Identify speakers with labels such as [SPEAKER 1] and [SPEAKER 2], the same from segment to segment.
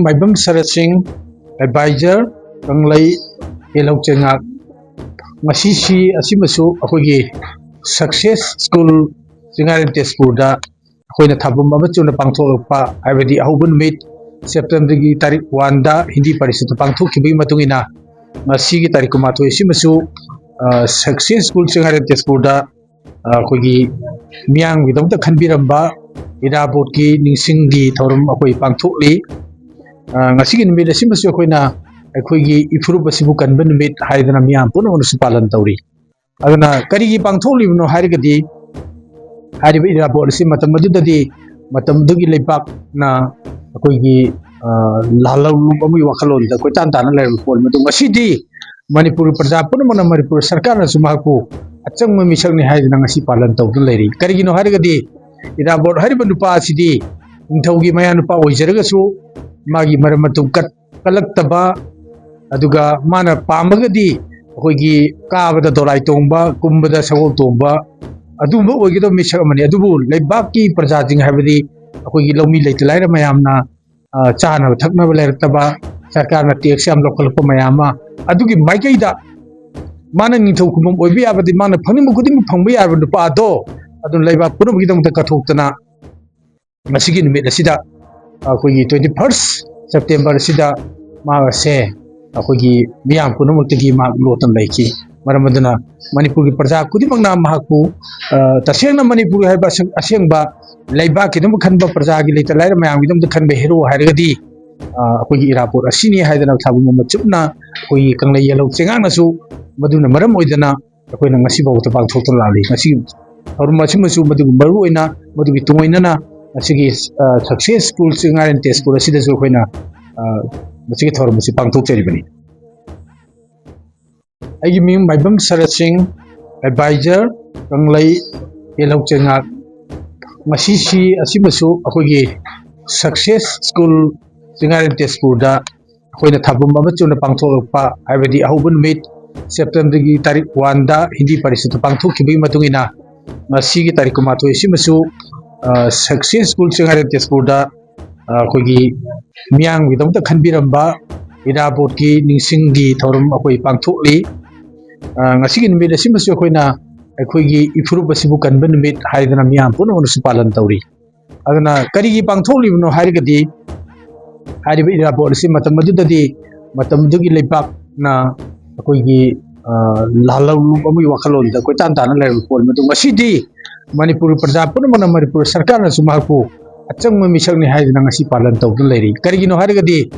[SPEAKER 1] Maibam Sarat Singh, advisor, Kanglei Yelhou Cheingak, Masisi Asimasu, Akogi, Success School, Chengarel Tezpur da, Akoina Tabum Babachuna Pangto Pa, Ivedi Ahuban meet, September Tarik Wanda, Hindi Parishat Pangto Kibi Matungina, Masigi Tarikumato Isimasu, Success School Chengarel Tezpur da, Akogi Miang without the Kanbiramba, Irabot ki Ningsingi Torum Akoi Pangtoli. Ngasigi nimit asimasu akoina akoigi ifuru basibu kanban nimit haidana miyam puno palan tauri aduna karigi pangtholi no hairigadi hariba irabot asi matam madudadi matam dugi lepak na akoigi lalau amu wakalon da koi tan tan lai pol madu ngasidi Manipur praja puno mana Manipur sarkar na sumaku achang ma misang ni haidana ngasi palan tawdu leri karigi no harigadi irabot hariba nupa asidi ingthaugi maya nupa oijaraga magi maramatu kat kalaktaba aduga mana pamagadi akoigi kabada Laitonjam kumbada sagol tomba aduba oigido misak amani adubu leibaki prajajing habadi akoigi lomi leitlai mayamna chana thakna balektaba sarkarna tax am local pa mayama adugi maikaida mana nithau kumum oibi abadi mana phangni mukuding phangbi abadu pa do adun leiba puno gidam ta kathoktana masigi nimit asida akoigi 21st September sida maase akoigi miyam punamutagi mak lotan laiki maramaduna Manipur ki praja kudimangna mahaku tasengna Manipur haiba asengba leiba kidum khanba praja gi leita laira mayam gidum khanba hero hairagadi akoigi irapor asini haidana thabu machupna akoigi Kanglei Yelhou Cheingak nasu maduna maram oidana akoina ngasi bawta pangthokton lali ngasi horma simasu madu maru oina madu gi tungoinana asigi Success School Chengarel Tezpur asida jo khoina masigi thor musi pangthok cheri bani agi mim Maibam Sarat Singh, advisor, Kanglei Yelhou Cheingak, Masisi Asimasu akogi Success School Chengarel Tezpur da akoina thabum babachuna pangthok pa ivedi ahuban meet September tarik Wanda, Hindi Parishat pangthok kibi matungina masigi tarikumato isimasu Success School Chengarel Tezpur da akoigi miang without the kanbiramba irabot ki ningsingi thorum akoi pangtholi ngasigi nimit asimasu akoina akoigi ifuru basibu kanban nimit haidana miyam puno palan tauri aduna karigi pangtholi no hairigadi hariba irabot asi matam madudadi matam dugi lepak na akoigi lalau amu wakalon da koi tan tan lai pol madu ngasidi Manipur praja puno mana Manipur sarkar na sumaku achang ma misang ni haidana ngasi palan tawdu leri karigi no harigadi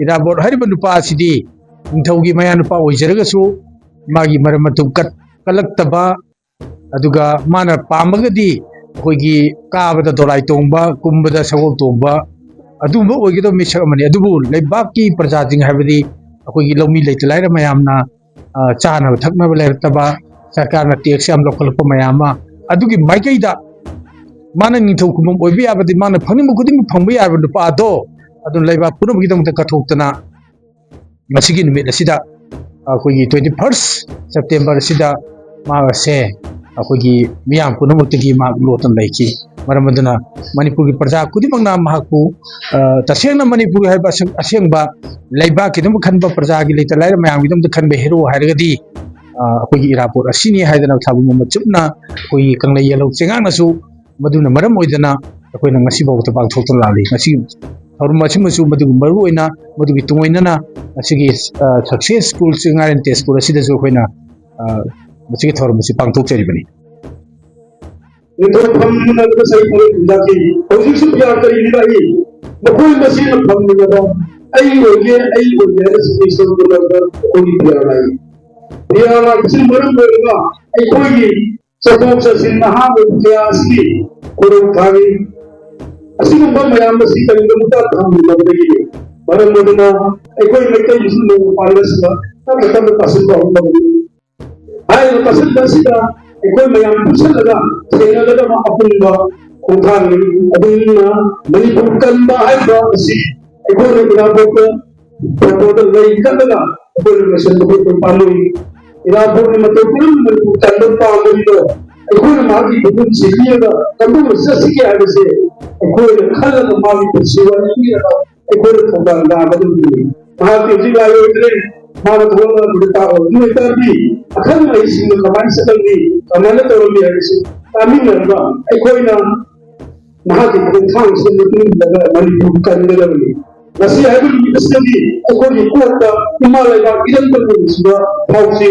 [SPEAKER 1] irabot hariba nupa asidi ingthaugi maya nupa oijaraga su magi maramatu kat kalaktaba aduga mana pamagadi akoigi kabada Laitonjam kumbada sagol tomba aduba oigido misak amani adubu leibaki prajajing habadi akoigi lomi leitlai mayamna chana thakna balektaba sarkarna tax am local pa mayama adugi maikaida mana nithau kumum oibi abadi mana phangni mukuding phangbi abadu pa do adun leiba puno gidam ta kathoktana masigi nimit asida akoigi 21st September sida maase akoigi miyam puno mutagi mak lotan laiki maramaduna Manipur ki praja kudimangna mahaku tasengna Manipur haiba asengba leiba kidum khanba praja gi leita laira mayam gidum khanba hero hairagadi akoigi irapor asini haidana thabu machupna akoigi Kanglei Yelhou Cheingak nasu maduna maram oidana akoina ngasi bawta pangthokton lali ngasi horma simasu madu maru oina madu gi tungoinana asigi Success School Chengarel Tezpur asida jo khoina masigi thor musi pangthok cheri bani
[SPEAKER 2] तो हम ना तो सही पूरे जाती और जिस प्यार करी नहीं कोई मसीन हम नहीं बता आई हो गया इस को लगा कोई प्यार ना किसी मरम बोलेगा आई कोई सतों से सिन्हा हो गया असली कोई खावी असली नंबर में हम मसीन करी तो मुद्दा हम लग रही है मरम बोलना आई कोई मेटे जिसने पार्लस का तब तब पसंद हो गई हाय पसंद बसीदा कोई मयाम पुछन लगा सेना मा अपुंबा खोथान अदुना मणिपुर कंबा हाइबा असि कोई इराबोट प्रपोजल लई कलगा कोई मिशन को पामुई इराबोट ने मतलब मणिपुर कंबा पामुई तो ꯑꯩꯈꯣꯏꯅ ꯃꯥꯒꯤ ꯈꯨꯗꯨꯝꯁꯤ ꯄꯤꯔꯒ ꯀꯝꯗꯧꯅ ꯆꯠꯁꯤꯒꯦ ꯍꯥꯏꯕꯁꯦ ꯑꯩꯈꯣꯏꯅ ꯈꯜꯂꯒ ꯃꯥꯒꯤ ꯄꯨꯟꯁꯤ ꯋꯥꯔꯤ ꯄꯤꯔꯒ ꯑꯩꯈꯣꯏꯅ ꯊꯧꯗꯥꯡ ꯂꯥꯡꯒꯗꯕꯅꯤ ꯃꯍꯥꯛꯀꯤ ꯍꯧꯖꯤꯛ ꯂꯥꯏꯑꯣꯏꯗ꯭ꯔꯦ ꯃꯥꯅ ꯊꯣꯛꯂꯛꯄꯗ ꯇꯥꯛꯑꯣ ꯑꯗꯨ ꯑꯣꯏꯇꯥꯔꯗꯤ ꯑꯈꯪ ꯑꯍꯩꯁꯤꯡꯅ ꯀꯃꯥꯏꯅ ꯆꯠꯂꯝꯃꯤ ꯀꯃꯥꯏꯅ ꯇꯧꯔꯝꯃꯤ ꯍꯥꯏꯕꯁꯤ ꯇꯥꯃꯤꯟꯅꯔꯒ ꯑꯩꯈꯣꯏꯅ ꯃꯍꯥꯛꯀꯤ ꯈꯣꯡꯊꯥꯡꯁꯤꯗ ꯃꯇꯨꯡ ꯏꯜꯂꯒ ꯃꯅꯤꯄꯨꯔ ꯀꯟꯒꯗꯕꯅꯤ ꯉꯁꯤ ꯍꯥꯏꯕ ꯅꯨꯃꯤꯠ ꯑꯁꯤꯗꯒꯤ ꯑꯩꯈꯣꯏꯒꯤ ꯀꯣꯛꯇ ꯏꯃꯥ ꯂꯩꯕꯥꯛ ꯏꯔꯝꯗꯝꯁꯤꯗ ꯐꯥꯎꯁꯤ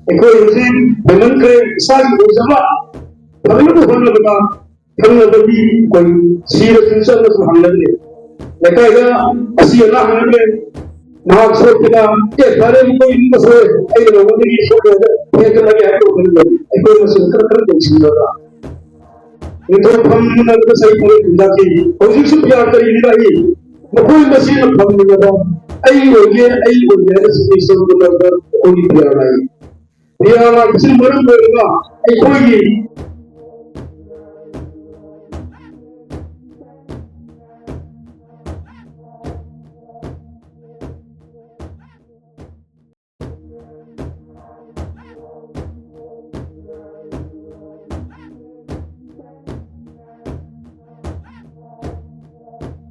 [SPEAKER 2] ꯑꯩꯈꯣꯏ ꯍꯧꯖꯤꯛ ꯍꯦꯟꯃꯟꯈ꯭ꯔꯦ ꯏꯁꯥꯒꯤ ꯑꯣꯏꯖꯕ ꯐꯪꯅꯕ ꯍꯣꯠꯅꯕꯗ ꯐꯪꯅꯕꯒꯤ ꯑꯩꯈꯣই ꯁꯤꯔꯁꯨ ꯆꯠꯂꯁꯨ ꯍꯪꯅꯗ꯭ꯔꯦ ꯂꯩꯀꯥꯏꯗ ꯑꯁꯤ ꯑꯅꯥ ꯍꯪꯅꯗ꯭ꯔꯦ ꯃꯍꯥꯛ ꯁꯣꯛꯄꯗ ꯐꯔꯦ ꯃꯈꯣꯏ ꯏꯃꯨꯡꯗ ꯁꯣꯛꯑꯦ ꯑꯩꯅ ꯅꯣꯡꯃꯗꯒꯤ ꯁꯣꯛꯂꯒ ꯍꯦꯟꯒꯠꯂꯒꯦ ꯍꯥꯏꯕ ꯋꯥꯈꯜꯗ ꯑꯩꯈꯣꯏ ꯃꯁꯦꯟ ꯈꯔ ꯌꯦꯡꯁꯤꯟꯅꯕ ꯅꯤꯡꯊꯧꯐꯝꯅ ꯆꯍꯤ ꯍꯨꯝꯗ꯭ꯔꯥꯒꯤ ꯍꯧꯖꯤꯛꯁꯨ ꯄꯤꯌꯥ ꯀꯔꯤꯒꯤꯅ ꯑꯩ ꯃꯈꯣꯏ ꯃꯁꯤꯅ ꯐꯪꯃꯤꯟꯅꯕ ꯑꯩ ꯑꯣꯏꯒꯦ ꯍꯥꯏꯅ ꯁꯤꯁꯇꯦꯝ ꯃꯇꯝꯗ ꯑꯩꯈꯣꯏꯒꯤ ꯄꯤꯌꯥ ꯂꯥꯛꯏ ꯄꯤꯌꯥ ꯂꯥꯛꯄꯁꯤꯅ ꯃꯔꯝ ꯑꯣꯏꯔꯒ ꯑꯩꯈꯣꯏꯒꯤ